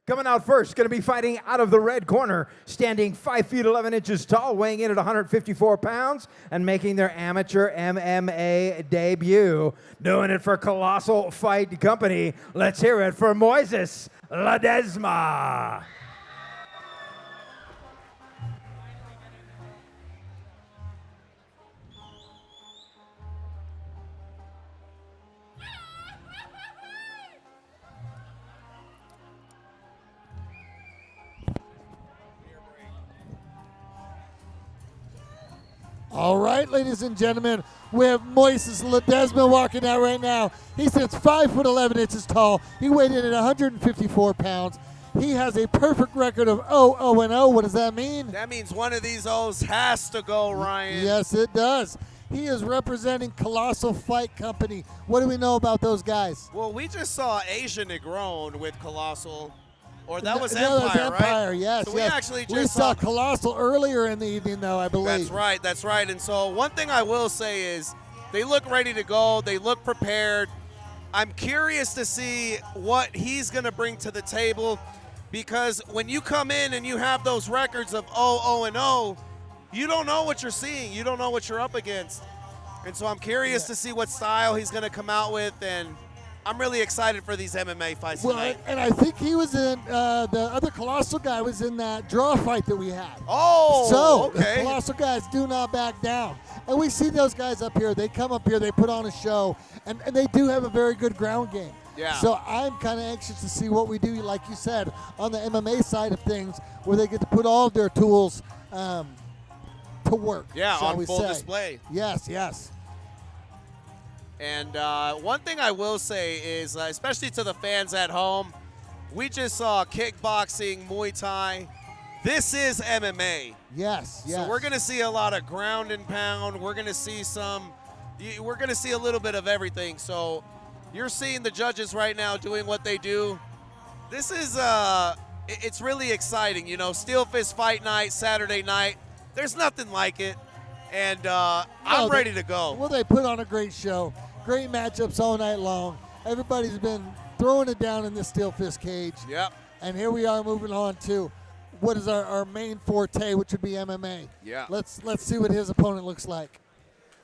Coming out first, going to be fighting out of the red corner, standing 5 feet 11 inches tall, weighing in at 154 pounds, and making their amateur MMA debut. Doing it for Colossal Fight Company. Let's hear it for Moises, LEDEZMA. All right, ladies and gentlemen, we have Moises LEDEZMA walking out right now. He sits 5 foot 11 inches tall. He weighed in at 154 pounds. He has a perfect record of 0-0-0. What does that mean? That means one of these O's has to go, Ryan. Yes, it does. He is representing Colossal Fight Company. What do we know about those guys? Well, we just saw Asia Negron with Colossal. Or that was No, Empire, that was Empire, right? yes. So we yes. actually just we saw Colossal earlier in the evening, though, I believe. That's right. And so one thing I will say is they look ready to go. They look prepared. I'm curious to see what he's going to bring to the table, because when you come in and you have those records of 0-0-0, you don't know what you're seeing. You don't know what you're up against. And so I'm curious to see what style he's going to come out with, and I'm really excited for these MMA fights tonight. And I think he was in, the other Colossal guy was in that draw fight that we had. Oh, so okay. The Colossal guys do not back down. And we see those guys up here. They come up here, they put on a show, and they do have a very good ground game. Yeah. So I'm kind of anxious to see what we do, like you said, on the MMA side of things, where they get to put all of their tools to work. Yeah, shall on we full say. display. Yes, yes. And one thing I will say is, especially to the fans at home, we just saw kickboxing, Muay Thai. This is MMA. Yes, yes. So we're going to see a lot of ground and pound. We're going to see we're going to see a little bit of everything. So you're seeing the judges right now doing what they do. This is, it's really exciting. You know, SteelFist Fight Night, Saturday night. There's nothing like it. And I'm ready to go. Well, they put on a great show. Great matchups all night long. Everybody's been throwing it down in this SteelFist cage. Yep. And here we are moving on to what is our main forte, which would be MMA. Yeah. Let's see what his opponent looks like.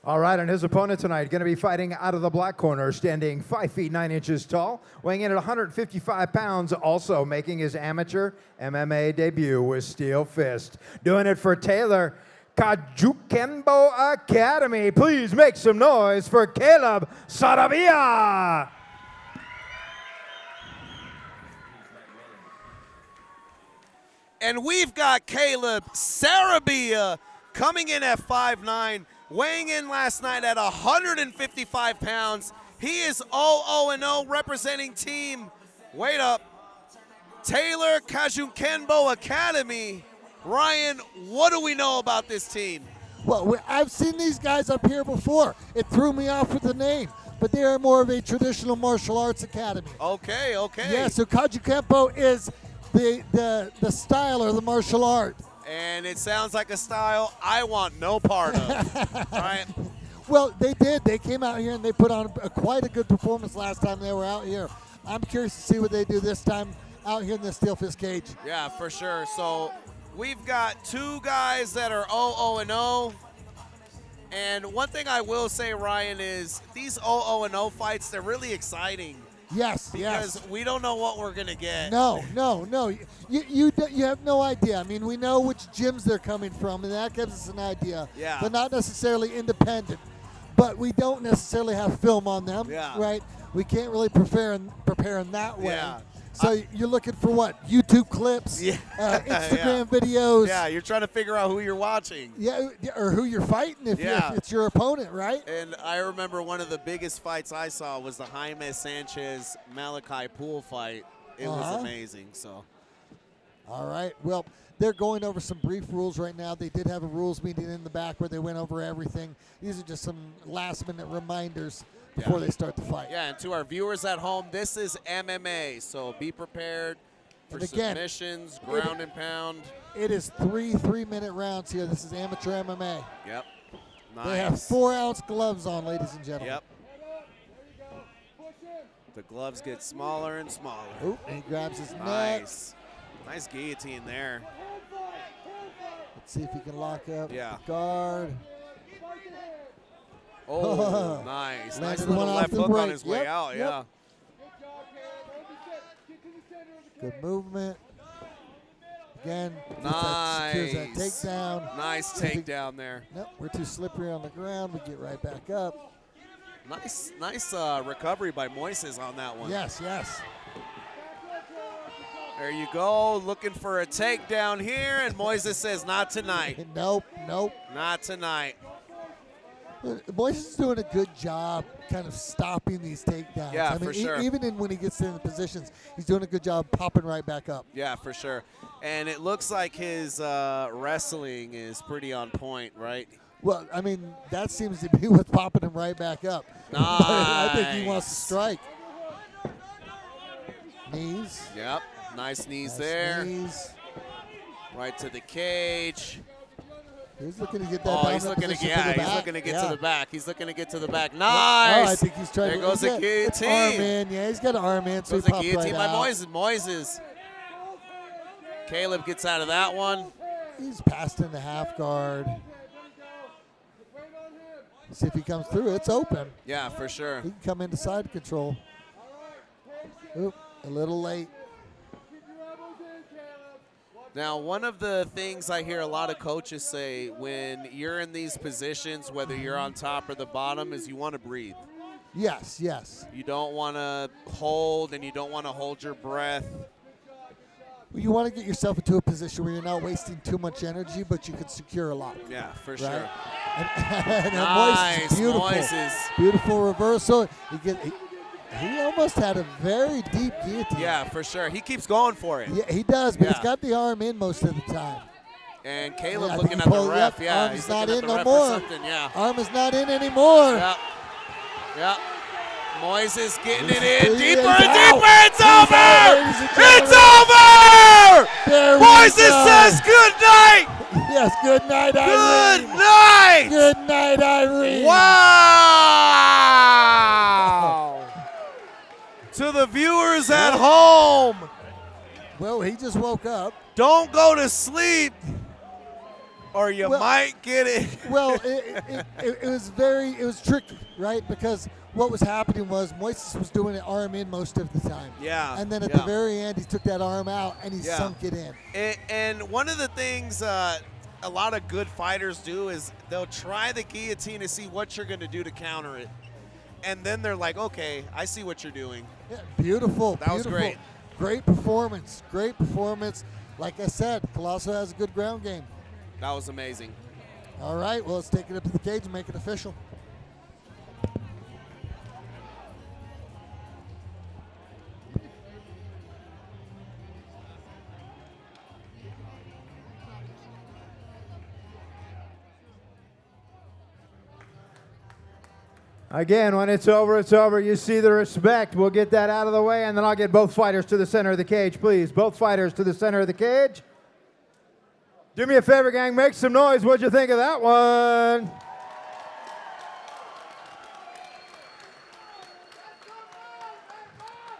All right, and his opponent tonight going to be fighting out of the black corner, standing 5 feet 9 inches tall, weighing in at 155 pounds, also making his amateur MMA debut with SteelFist. Doing it for Taylor Kajukenbo Academy. Please make some noise for Caleb SARABIA. And we've got Caleb SARABIA coming in at 5'9", weighing in last night at 155 pounds. He is 0-0-0 representing team, wait up, Taylor Kajukenbo Academy. Ryan, what do we know about this team? Well, I've seen these guys up here before. It threw me off with the name, but they are more of a traditional martial arts academy. Okay, okay. Yeah, so Kajukenbo is the style or the martial art. And it sounds like a style I want no part of. Right? Well, they did. They came out here and they put on quite a good performance last time they were out here. I'm curious to see what they do this time out here in the SteelFist cage. Yeah, for sure. So we've got two guys that are 0-0-0. And one thing I will say, Ryan, is these 0-0-0 fights, they're really exciting. Yes, because we don't know what we're going to get. No. You have no idea. I mean, we know which gyms they're coming from, and that gives us an idea. Yeah. But not necessarily independent. But we don't necessarily have film on them, right? We can't really prepare in that way. Yeah. So you're looking for what? YouTube clips, Instagram videos. Yeah, you're trying to figure out who you're watching. Yeah, or who you're fighting if it's your opponent, right? And I remember one of the biggest fights I saw was the Jaime Sanchez Malachi Pool fight. It was amazing. So. All right. Well, they're going over some brief rules right now. They did have a rules meeting in the back where they went over everything. These are just some last-minute reminders before they start the fight. Yeah, and to our viewers at home, this is MMA, so be prepared for submissions, ground and pound. It is three-minute rounds here. This is amateur MMA. Yep. Nice. They have 4-ounce gloves on, ladies and gentlemen. Yep. The gloves get smaller and smaller. Oop, and he grabs his neck. Nice. Nice guillotine there. Let's see if he can lock up Yeah. the guard. Oh, nice. Nice Landed little one off left the hook on break. his way Yep, out, yep. yeah. Good movement. Again, Nice. secures that takedown. Nice takedown there. Nope, we're too slippery on the ground. We get right back up. Nice recovery by Moises on that one. Yes, yes. There you go, looking for a takedown here, and Moises says, not tonight. Nope, nope. Not tonight. Moises is doing a good job kind of stopping these takedowns. Yeah, I mean, for sure. Even when he gets in the positions, he's doing a good job popping right back up. Yeah, for sure. And it looks like his wrestling is pretty on point, right? Well, I mean, that seems to be what's popping him right back up. Nice. I think he wants to strike. Knees. Yep, nice knees Nice there. knees. Right to the cage. He's looking to get that Oh, down he's that looking to position get, for the he's back. looking to get Yeah. to the back. He's looking to get to the back. Oh, Nice. I think he's trying there to. goes the It's arm guillotine. in. Yeah, he's got an arm in, so Goes he the popped guillotine right by out. Moises. Caleb gets out of that one. He's passed in the half guard. See if he comes through. It's open. Yeah, for sure. He can come into side control. Oop, a little late. Now, one of the things I hear a lot of coaches say when you're in these positions, whether you're on top or the bottom, is you want to breathe. Yes, yes. You don't want to hold, and you don't want to hold your breath. Well, you want to get yourself into a position where you're not wasting too much energy, but you can secure a lot. Yeah, for Right? sure. And Nice, Moises, beautiful. Moises. Beautiful reversal. He almost had a very deep guillotine. Yeah, for sure. He keeps going for it. Yeah, he does, but Yeah. he's got the arm in most of the time. And Caleb Yeah, I looking think at he the pulled- ref. yep, Yeah, arm he's is not looking at in the no ref more. for something. Yeah. Arm is not in anymore. Yep. Yep. Moises getting it He's in deeper and out. deeper. It's He's over. out, ladies and It's gentlemen. over. There we Moises go. says good night. Yes, good night, Good Irene. night. Good night, Irene. Wow. To the viewers at home, Well, he just woke up. don't go to sleep or you Well- might get it. Well, it was tricky, right? Because what was happening was Moises was doing it arm in most of the time. Yeah, And then at yeah. the very end, he took that arm out and he Yeah. sunk it in. And one of the things a lot of good fighters do is they'll try the guillotine to see what you're going to do to counter it. And then they're like, okay, I see what you're doing. Yeah, beautiful. That was beautiful. great. Great performance. Great performance. Like I said, Colosso has a good ground game. That was amazing. All right, well, let's take it up to the cage and make it official. Again, when it's over, it's over. You see the respect. We'll get that out of the way, and then I'll get both fighters to the center of the cage, please. Both fighters to the center of the cage. Do me a favor, gang. Make some noise. What'd you think of that one?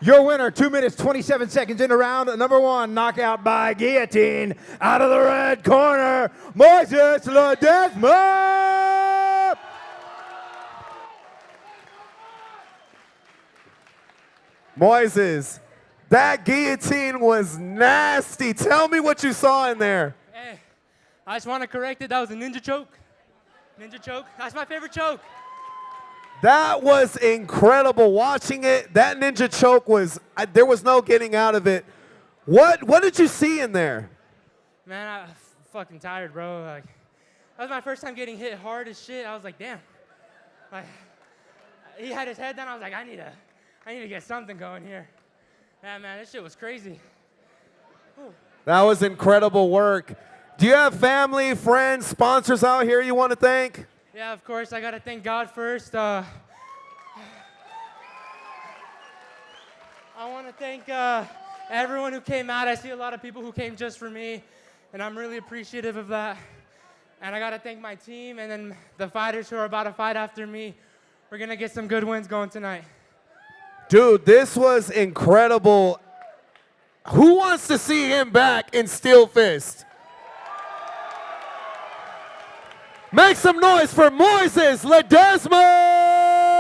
Your winner, 2 minutes, 27 seconds into round number one. Knockout by guillotine. Out of the red corner, Moises LEDEZMA. Moises, that guillotine was nasty. Tell me what you saw in there. Hey, I just want to correct it. That was a ninja choke. Ninja choke. That's my favorite choke. That was incredible. Watching it, that ninja choke was, there was no getting out of it. What did you see in there? Man, I'm fucking tired, bro. Like, that was my first time getting hit hard as shit. I was like, damn. Like, he had his head down. I was like, I need to get something going here. Yeah, man, this shit was crazy. That was incredible work. Do you have family, friends, sponsors out here you want to thank? Yeah, of course, I got to thank God first. I want to thank everyone who came out. I see a lot of people who came just for me, and I'm really appreciative of that. And I got to thank my team and then the fighters who are about to fight after me. We're going to get some good wins going tonight. Dude, this was incredible. Who wants to see him back in SteelFist? Make some noise for Moises LEDEZMA!